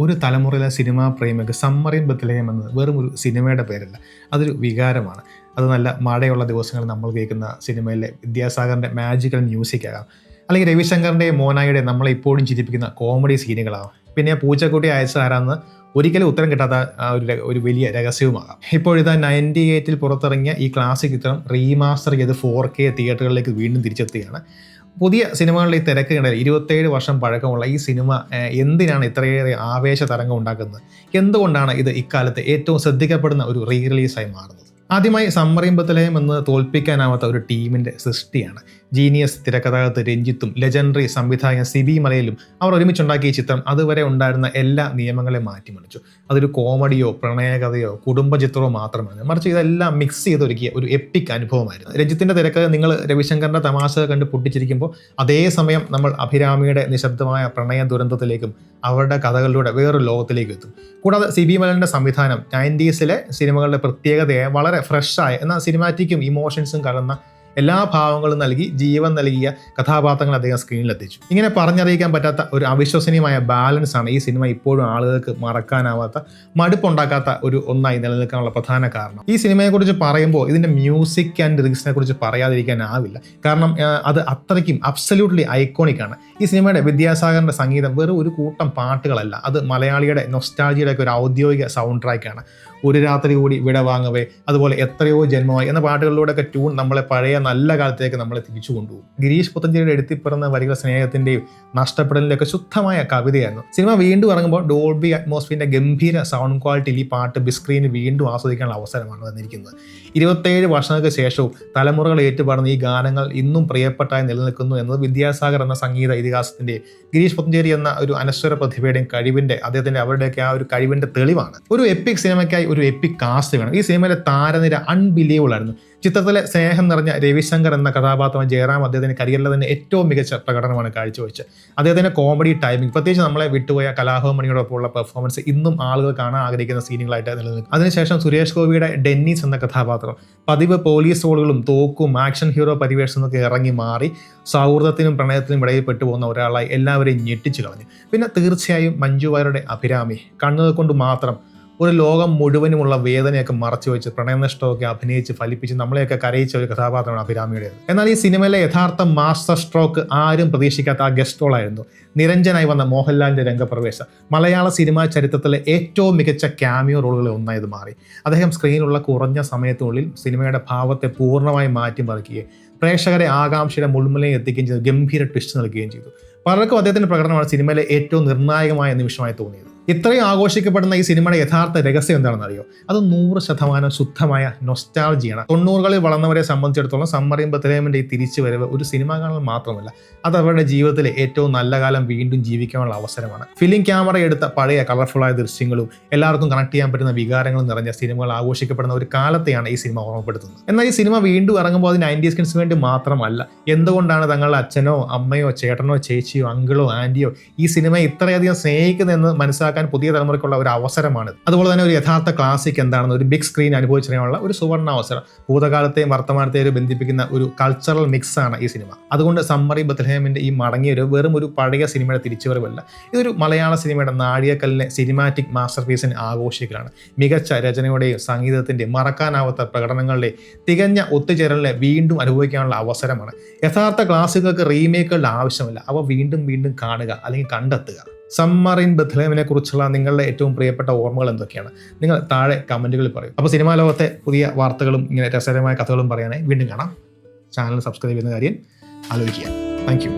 ഒരു തലമുറയിലെ cinema പ്രേമികൾക്ക് സമ്മറിൻ Bethlehem എന്നത് വെറും ഒരു സിനിമയുടെ പേരല്ല, അതൊരു വികാരമാണ്. അത് നല്ല മഴയുള്ള ദിവസങ്ങളിൽ നമ്മൾ കേൾക്കുന്ന സിനിമയിലെ വിദ്യാസാഗറിൻ്റെ മാജിക്കൽ മ്യൂസിക് ആകാം, അല്ലെങ്കിൽ രവിശങ്കറിൻ്റെ മോനായുടെ നമ്മളെ ഇപ്പോഴും ചിരിപ്പിക്കുന്ന കോമഡി സീനുകളാകാം, പിന്നെ പൂച്ചക്കുട്ടി അയച്ച ആരാന്ന് ഒരിക്കലും ഉത്തരം കിട്ടാത്ത ഒരു വലിയ രഹസ്യവുമാകാം. ഇപ്പോഴിതാ 98 പുറത്തിറങ്ങിയ ഈ ക്ലാസിക് ചിത്രം റീമാസ്റ്റർ ചെയ്ത് 4K തിയേറ്ററുകളിലേക്ക് വീണ്ടും തിരിച്ചെത്തുകയാണ്. പുതിയ സിനിമകളിലെ ഈ തിരക്കുകളിൽ 27 വർഷം പഴക്കമുള്ള ഈ സിനിമ എന്തിനാണ് ഇത്രയേറെ ആവേശ തരംഗം ഉണ്ടാക്കുന്നത്? എന്തുകൊണ്ടാണ് ഇത് ഇക്കാലത്ത് ഏറ്റവും ശ്രദ്ധിക്കപ്പെടുന്ന ഒരു റീ റിലീസായി മാറുന്നത്? ആദ്യമായി സമ്മറിൻ ബത്ലഹേം എന്ന് തോൽപ്പിക്കാനാവാത്ത ഒരു ടീമിൻ്റെ സൃഷ്ടിയാണ്. ജീനിയസ് തിരക്കഥാകൃത്ത് രഞ്ജിത്തും ലെജൻഡറി സംവിധായകൻ സിബി മലയിലും അവർ ഒരുമിച്ചുണ്ടാക്കിയ ഈ ചിത്രം അതുവരെ ഉണ്ടായിരുന്ന എല്ലാ നിയമങ്ങളെ മാറ്റിമറിച്ചു. അതൊരു കോമഡിയോ പ്രണയകഥയോ കുടുംബചിത്രമോ മാത്രമാണ്, മറിച്ച് ഇതെല്ലാം മിക്സ് ചെയ്തൊരുക്കിയ ഒരു എപ്പിക് അനുഭവമായിരുന്നു. രഞ്ജിത്തിൻ്റെ തിരക്കഥ നിങ്ങൾ രവിശങ്കറിൻ്റെ തമാശ കണ്ട് പൊട്ടിച്ചിരിക്കുമ്പോൾ അതേസമയം നമ്മൾ അഭിരാമിയുടെ നിശബ്ദമായ പ്രണയ ദുരന്തത്തിലേക്കും അവരുടെ കഥകളിലൂടെ വേറൊരു ലോകത്തിലേക്ക് എത്തും. കൂടാതെ സിബി മലയുടെ സംവിധാനം 90s സിനിമകളുടെ പ്രത്യേകതയെ വളരെ ഫ്രഷായ എന്നാൽ സിനിമാറ്റിക്കും ഇമോഷൻസും കലർന്ന എല്ലാ ഭാവങ്ങളും നൽകി ജീവൻ നൽകിയ കഥാപാത്രങ്ങൾ അദ്ദേഹം സ്ക്രീനിലെത്തിച്ചു. ഇങ്ങനെ പറഞ്ഞറിയിക്കാൻ പറ്റാത്ത ഒരു അവിശ്വസനീയമായ ബാലൻസ് ആണ് ഈ സിനിമ ഇപ്പോഴും ആളുകൾക്ക് മറക്കാനാവാത്ത, മടുപ്പുണ്ടാക്കാത്ത ഒരു ഒന്നായി നിലനിൽക്കാനുള്ള പ്രധാന കാരണം. ഈ സിനിമയെക്കുറിച്ച് പറയുമ്പോൾ ഇതിൻ്റെ മ്യൂസിക് ആൻഡ് ലിറിക്സിനെ കുറിച്ച് പറയാതിരിക്കാനാവില്ല. കാരണം അത് അത്രയ്ക്കും അബ്സല്യൂട്ട്ലി ഐക്കോണിക് ആണ്. ഈ സിനിമയുടെ വിദ്യാസാഗറിൻ്റെ സംഗീതം വെറും ഒരു കൂട്ടം പാട്ടുകളല്ല, അത് മലയാളിയുടെ നൊസ്റ്റാൾജിയുടെ ഒക്കെ ഒരു ഔദ്യോഗിക സൗണ്ട് ട്രാക്കാണ്. ഒരു രാത്രി കൂടി വിട വാങ്ങവേ, അതുപോലെ എത്രയോ ജന്മമായി എന്ന പാട്ടുകളിലൂടെയൊക്കെ ട്യൂൺ നമ്മളെ പഴയ നല്ല കാലത്തേക്ക് നമ്മളെ തിരിച്ചു കൊണ്ടുപോകും. ഗിരീഷ് പുത്തഞ്ചേരിയുടെ എടുത്തിപ്പിറന്ന വരികൾ സ്നേഹത്തിൻ്റെയും നഷ്ടപ്പെടലിൻ്റെയൊക്കെ ശുദ്ധമായ കവിതയായിരുന്നു. സിനിമ വീണ്ടും ഇറങ്ങുമ്പോൾ ഡോൾബി അറ്റ്മോസ്ഫിയറിൻ്റെ ഗംഭീര സൗണ്ട് ക്വാളിറ്റിയിൽ ഈ പാട്ട് ബിസ്ക്രീനിൽ വീണ്ടും ആസ്വദിക്കാനുള്ള അവസരമാണ് വന്നിരിക്കുന്നത്. 27 വർഷങ്ങൾക്ക് ശേഷവും തലമുറകൾ ഏറ്റുപാടുന്ന ഈ ഗാനങ്ങൾ ഇന്നും പ്രിയപ്പെട്ടായി നിലനിൽക്കുന്നു എന്നത് വിദ്യാസാഗർ എന്ന സംഗീത ഇതിഹാസത്തിൻ്റെ ഗിരീഷ് പുത്തഞ്ചേരി എന്ന ഒരു അനശ്വര പ്രതിഭയുടെയും കഴിവിൻ്റെ അവരുടെയൊക്കെ ആ ഒരു കഴിവിൻ്റെ തെളിവാണ്. ഒരു എപ്പിക് സിനിമയ്ക്കായി ഒരു എപ്പിക് കാസ്റ്റ് വേണം. ഈ സിനിമയിലെ താരനിര അൺബിലീവബിൾ ആയിരുന്നു. ചിത്രത്തിലെ സ്നേഹം നിറഞ്ഞ രവിശങ്കർ എന്ന കഥാപാത്രം ജയറാം അദ്ദേഹത്തിന്റെ കരിയറിലെ തന്നെ ഏറ്റവും മികച്ച പ്രകടനമാണ് കാഴ്ചവെച്ചത്. അദ്ദേഹത്തിന്റെ കോമഡി ടൈമിംഗ്, പ്രത്യേകിച്ച് നമ്മളെ വിട്ടുപോയ കലാഭവമണിയോടൊപ്പമുള്ള പെർഫോമൻസ് ഇന്നും ആളുകൾ കാണാൻ ആഗ്രഹിക്കുന്ന സീനുകളായിട്ട് നിലനിൽക്കും. അതിനുശേഷം സുരേഷ് ഗോപിയുടെ ഡെന്നീസ് എന്ന കഥാപാത്രം പതിവ് പോലീസ് റോളുകളും തോക്കും ആക്ഷൻ ഹീറോ പരിവേഷമൊക്കെ ഇറങ്ങി മാറി സൗഹൃദത്തിനും പ്രണയത്തിനും ഇടയിൽ പെട്ടുപോകുന്ന ഒരാളായി എല്ലാവരെയും ഞെട്ടിച്ചു കളഞ്ഞു. പിന്നെ തീർച്ചയായും മഞ്ജു വാര്യരുടെ അഭിരാമി കണ്ണുകൾ കൊണ്ട് മാത്രം ഒരു ലോകം മുഴുവനുമുള്ള വേദനയൊക്കെ മറച്ചു വെച്ച് പ്രണയനഷ്ടമൊക്കെ അഭിനയിച്ച് ഫലിപ്പിച്ച് നമ്മളെയൊക്കെ കരയിച്ച ഒരു കഥാപാത്രമാണ് അഭിരാമിയുടേത്. എന്നാൽ ഈ സിനിമയിലെ യഥാർത്ഥ മാസ്റ്റർ സ്ട്രോക്ക് ആരും പ്രതീക്ഷിക്കാത്ത ആ ഗസ്റ്റ് റോളായിരുന്നു. നിരഞ്ജനായി വന്ന മോഹൻലാലിന്റെ രംഗപ്രവേശം മലയാള സിനിമാ ചരിത്രത്തിലെ ഏറ്റവും മികച്ച ക്യാമിയോ റോളുകളിൽ ഒന്നായത് മാറി. അദ്ദേഹം സ്ക്രീനിലുള്ള കുറഞ്ഞ സമയത്തിനുള്ളിൽ സിനിമയുടെ ഭാവത്തെ പൂർണ്ണമായി മാറ്റിമറിക്കുകയും പ്രേക്ഷകരെ ആകാംക്ഷയുടെ മുൾമുലയിൽ എത്തിക്കുകയും ചെയ്തു, ഗംഭീര ട്വിസ്റ്റ് നൽകുകയും ചെയ്തു. പലർക്കും അദ്ദേഹത്തിന്റെ പ്രകടനമാണ് സിനിമയിലെ ഏറ്റവും നിർണായകമായ നിമിഷമായി തോന്നിയത്. ഇത്രയും ആഘോഷിക്കപ്പെടുന്ന ഈ സിനിമയുടെ യഥാർത്ഥ രഹസ്യം എന്താണെന്ന് അറിയോ? അത് 100% ശുദ്ധമായ നൊസ്റ്റാൾജിയാണ്. 90കളിൽ വളർന്നവരെ സംബന്ധിച്ചിടത്തോളം സമ്മറിൻ ബത്ലഹേമിന്റെ ഈ തിരിച്ചുവരവ് ഒരു സിനിമ കാണൽ മാത്രമല്ല, അത് അവരുടെ ജീവിതത്തിലെ ഏറ്റവും നല്ല കാലം വീണ്ടും ജീവിക്കാനുള്ള അവസരമാണ്. ഫിലിം ക്യാമറ എടുത്ത പഴയ കളർഫുള്ളായ ദൃശ്യങ്ങളും എല്ലാവർക്കും കണക്ട് ചെയ്യാൻ പറ്റുന്ന വികാരങ്ങളും നിറഞ്ഞ സിനിമകൾ ആഘോഷിക്കപ്പെടുന്ന ഒരു കാലത്തെയാണ് ഈ സിനിമ ഓർമ്മപ്പെടുത്തുന്നത്. എന്നാൽ ഈ സിനിമ വീണ്ടും ഇറങ്ങുമ്പോൾ അത് 90s കിഡ്സിന് വേണ്ടി മാത്രമല്ല. എന്തുകൊണ്ടാണ് തങ്ങളുടെ അച്ഛനോ അമ്മയോ ചേട്ടനോ ചേച്ചിയോ അങ്കിളോ ആന്റിയോ ഈ സിനിമയെ ഇത്രയധികം സ്നേഹിക്കുന്നതെന്ന് മനസ്സിലാക്കാൻ പുതിയ തലമുറയ്ക്കുള്ള ഒരു അവസരമാണ്. അതുപോലെ തന്നെ ഒരു യഥാർത്ഥ ക്ലാസിക് എന്താണെന്ന് ഒരു ബിഗ് സ്ക്രീൻ അനുഭവിച്ചറിയാനുള്ള ഒരു സുവർണ അവസരം. ഭൂതകാലത്തെയും വർത്തമാനത്തെയും ബന്ധിപ്പിക്കുന്ന ഒരു കൾച്ചറൽ മിക്സ് ആണ് ഈ സിനിമ. അതുകൊണ്ട് സമ്മറിൻ ബത്ലഹേമിന്റെ ഈ മടങ്ങിയൊരു വെറും ഒരു പഴയ സിനിമയുടെ തിരിച്ചുവരവല്ല, ഇതൊരു മലയാള സിനിമയുടെ നാഴികക്കല്ലിനെ സിനിമാറ്റിക് മാസ്റ്റർ പീസിന് ആഘോഷിക്കലാണ്. മികച്ച രചനയുടെയും സംഗീതത്തിന്റെയും മറക്കാനാവാത്ത പ്രകടനങ്ങളുടെയും തികഞ്ഞ ഒത്തുചേരലിനെ വീണ്ടും അനുഭവിക്കാനുള്ള അവസരമാണ്. യഥാർത്ഥ ക്ലാസിക്കുകൾക്ക് റീമേക്കുകളുടെ ആവശ്യമില്ല, അവ വീണ്ടും വീണ്ടും കാണുക അല്ലെങ്കിൽ കണ്ടെത്തുക. സമ്മറിൻ ബത്ലഹേമിനെ കുറിച്ചുള്ള നിങ്ങളുടെ ഏറ്റവും പ്രിയപ്പെട്ട ഓർമ്മകൾ എന്തൊക്കെയാണ്? നിങ്ങൾ താഴെ കമൻറ്റുകളിൽ പറയും. അപ്പോൾ സിനിമാ ലോകത്തെ പുതിയ വാർത്തകളും ഇങ്ങനെ രസകരമായ കഥകളും പറയാനായി വീണ്ടും കാണാം. ചാനൽ സബ്സ്ക്രൈബ് ചെയ്യുന്ന കാര്യം ആലോചിക്കുക. Thank you.